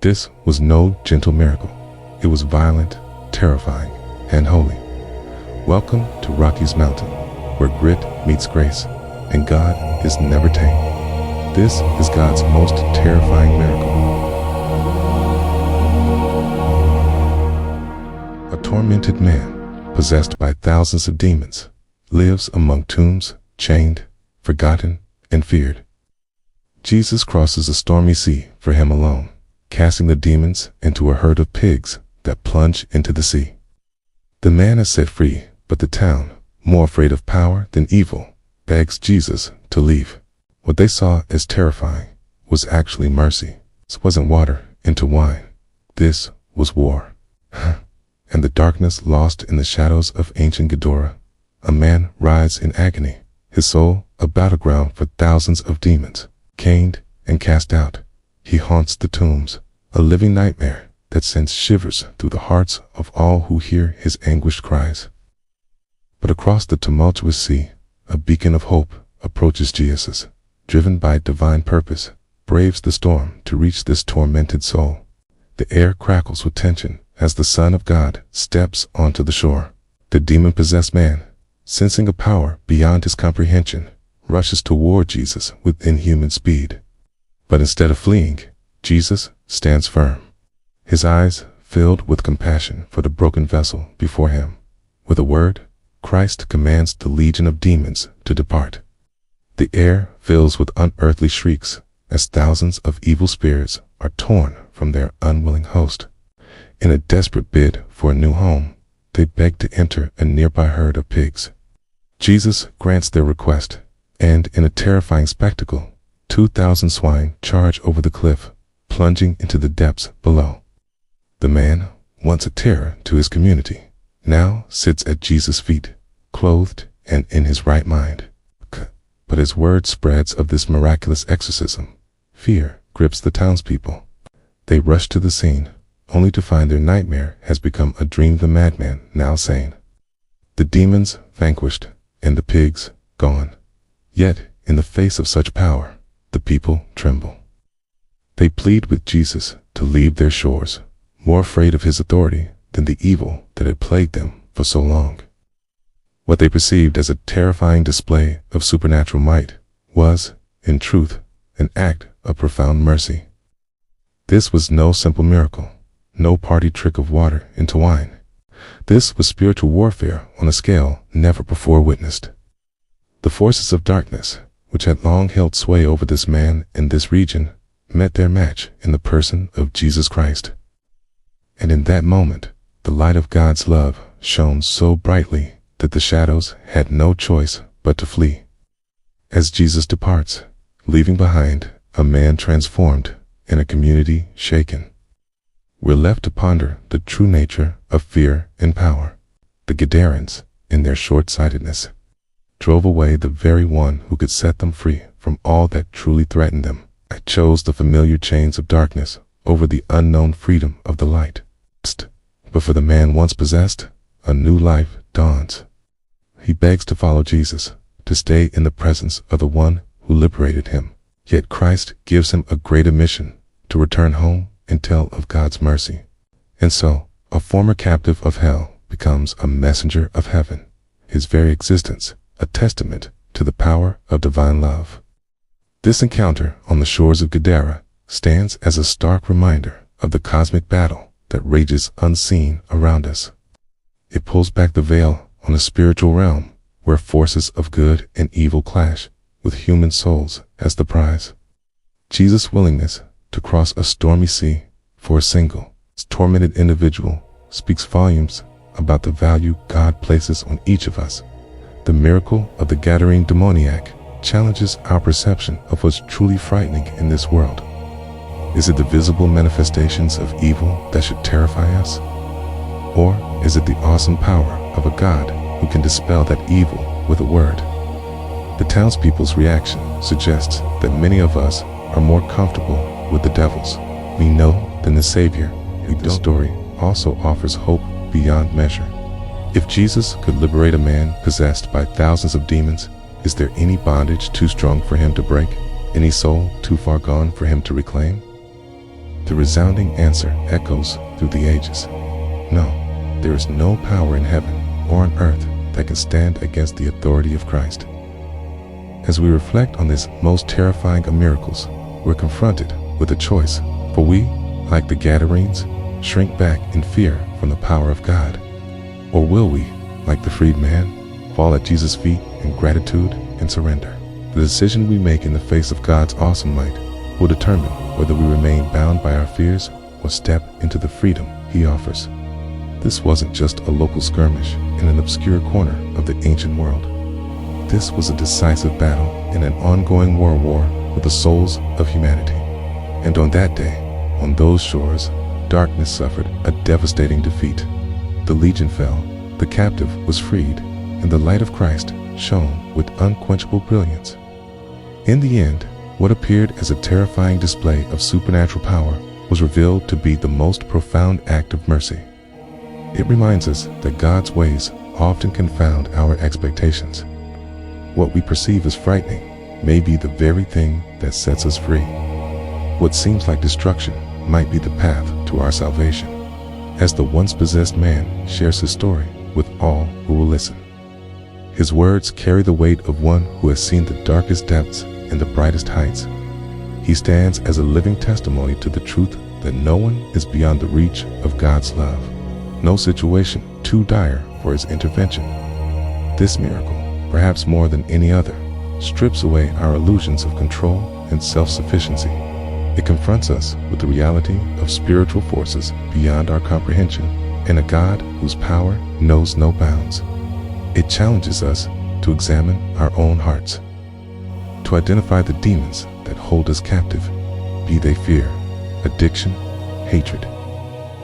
This was no gentle miracle. It was violent, terrifying, and holy. Welcome to Rocky's Mountain, where grit meets grace, and God is never tame. This is God's most terrifying miracle. A tormented man, possessed by thousands of demons, lives among tombs, chained, forgotten, and feared. Jesus crosses a stormy sea for him alone, casting the demons into a herd of pigs that plunge into the sea. The man is set free, but the town, more afraid of power than evil, begs Jesus to leave. What they saw as terrifying was actually mercy. This wasn't water into wine. This was war. And the darkness lost in the shadows of ancient Ghidorah, a man writhes in agony, his soul a battleground for thousands of demons, caned and cast out. He haunts the tombs, a living nightmare that sends shivers through the hearts of all who hear his anguished cries. But across the tumultuous sea, a beacon of hope approaches Jesus, driven by divine purpose, braves the storm to reach this tormented soul. The air crackles with tension as the Son of God steps onto the shore. The demon-possessed man, sensing a power beyond his comprehension, rushes toward Jesus with inhuman speed. But instead of fleeing, Jesus stands firm, his eyes filled with compassion for the broken vessel before him. With a word, Christ commands the legion of demons to depart. The air fills with unearthly shrieks as thousands of evil spirits are torn from their unwilling host. In a desperate bid for a new home, they beg to enter a nearby herd of pigs. Jesus grants their request, and in a terrifying spectacle, 2,000 swine charge over the cliff, plunging into the depths below. The man, once a terror to his community, now sits at Jesus' feet, clothed and in his right mind. But as word spreads of this miraculous exorcism, fear grips the townspeople. They rush to the scene, only to find their nightmare has become a dream of the madman now sane. The demons vanquished, and the pigs gone. Yet, in the face of such power, the people tremble. They plead with Jesus to leave their shores, more afraid of his authority than the evil that had plagued them for so long. What they perceived as a terrifying display of supernatural might was, in truth, an act of profound mercy. This was no simple miracle, no party trick of water into wine. This was spiritual warfare on a scale never before witnessed. The forces of darkness, which had long held sway over this man and this region, met their match in the person of Jesus Christ. And in that moment, the light of God's love shone so brightly that the shadows had no choice but to flee. As Jesus departs, leaving behind a man transformed and a community shaken, we're left to ponder the true nature of fear and power. The Gadarens, in their short-sightedness, drove away the very one who could set them free from all that truly threatened them. I chose the familiar chains of darkness over the unknown freedom of the light. But for the man once possessed, a new life dawns. He begs to follow Jesus, to stay in the presence of the one who liberated him. Yet Christ gives him a greater mission, to return home and tell of God's mercy. And so, a former captive of hell becomes a messenger of heaven, his very existence a testament to the power of divine love. This encounter on the shores of Gadara stands as a stark reminder of the cosmic battle that rages unseen around us. It pulls back the veil on a spiritual realm where forces of good and evil clash, with human souls as the prize. Jesus' willingness to cross a stormy sea for a single, tormented individual speaks volumes about the value God places on each of us. The miracle of the Gadarene demoniac challenges our perception of what's truly frightening in this world. Is it the visible manifestations of evil that should terrify us? Or is it the awesome power of a God who can dispel that evil with a word? The townspeople's reaction suggests that many of us are more comfortable with the devils we know than the Savior, who this story also offers hope beyond measure. If Jesus could liberate a man possessed by thousands of demons, is there any bondage too strong for him to break? Any soul too far gone for him to reclaim? The resounding answer echoes through the ages. No, there is no power in heaven or on earth that can stand against the authority of Christ. As we reflect on this most terrifying of miracles, we're confronted with a choice, for we, like the Gadarenes, shrink back in fear from the power of God. Or will we, like the freed man, fall at Jesus' feet in gratitude and surrender? The decision we make in the face of God's awesome might will determine whether we remain bound by our fears or step into the freedom He offers. This wasn't just a local skirmish in an obscure corner of the ancient world. This was a decisive battle in an ongoing world war with the souls of humanity. And on that day, on those shores, darkness suffered a devastating defeat. The legion fell, the captive was freed, and the light of Christ shone with unquenchable brilliance. In the end, what appeared as a terrifying display of supernatural power was revealed to be the most profound act of mercy. It reminds us that God's ways often confound our expectations. What we perceive as frightening may be the very thing that sets us free. What seems like destruction might be the path to our salvation, as the once possessed man shares his story with all who will listen. His words carry the weight of one who has seen the darkest depths and the brightest heights. He stands as a living testimony to the truth that no one is beyond the reach of God's love, no situation too dire for His intervention. This miracle, perhaps more than any other, strips away our illusions of control and self-sufficiency. It confronts us with the reality of spiritual forces beyond our comprehension and a God whose power knows no bounds. It challenges us to examine our own hearts, to identify the demons that hold us captive, be they fear, addiction, hatred,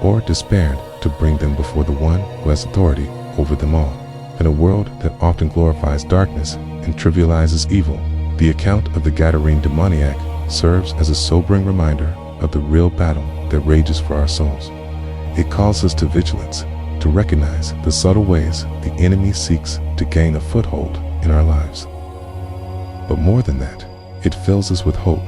or despair, to bring them before the one who has authority over them all. In a world that often glorifies darkness and trivializes evil, the account of the Gadarene demoniac serves as a sobering reminder of the real battle that rages for our souls. It calls us to vigilance, to recognize the subtle ways the enemy seeks to gain a foothold in our lives. But more than that, it fills us with hope,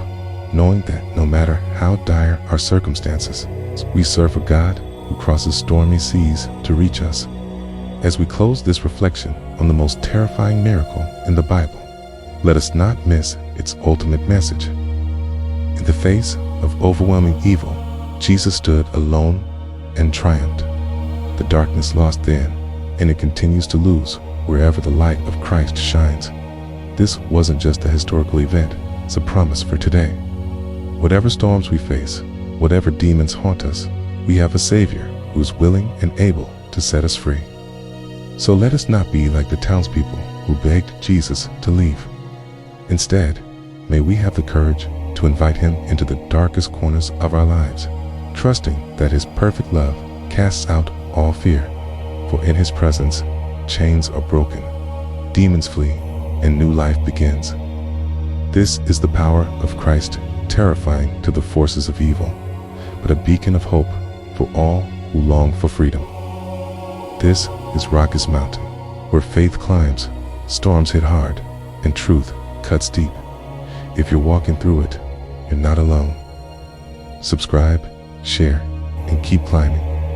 knowing that no matter how dire our circumstances, we serve a God who crosses stormy seas to reach us. As we close this reflection on the most terrifying miracle in the Bible, let us not miss its ultimate message. In the face of overwhelming evil, Jesus stood alone and triumphed. The darkness lost then, and it continues to lose wherever the light of Christ shines. This wasn't just a historical event, it's a promise for today. Whatever storms we face, whatever demons haunt us, we have a Savior who is willing and able to set us free. So let us not be like the townspeople who begged Jesus to leave. Instead, may we have the courage to invite Him into the darkest corners of our lives, trusting that His perfect love casts out all fear, for in His presence, chains are broken, demons flee, and new life begins. This is the power of Christ, terrifying to the forces of evil, but a beacon of hope for all who long for freedom. This is Rock's Mountain, where faith climbs, storms hit hard, and truth cuts deep. If you're walking through it, you're not alone. Subscribe, share, and keep climbing.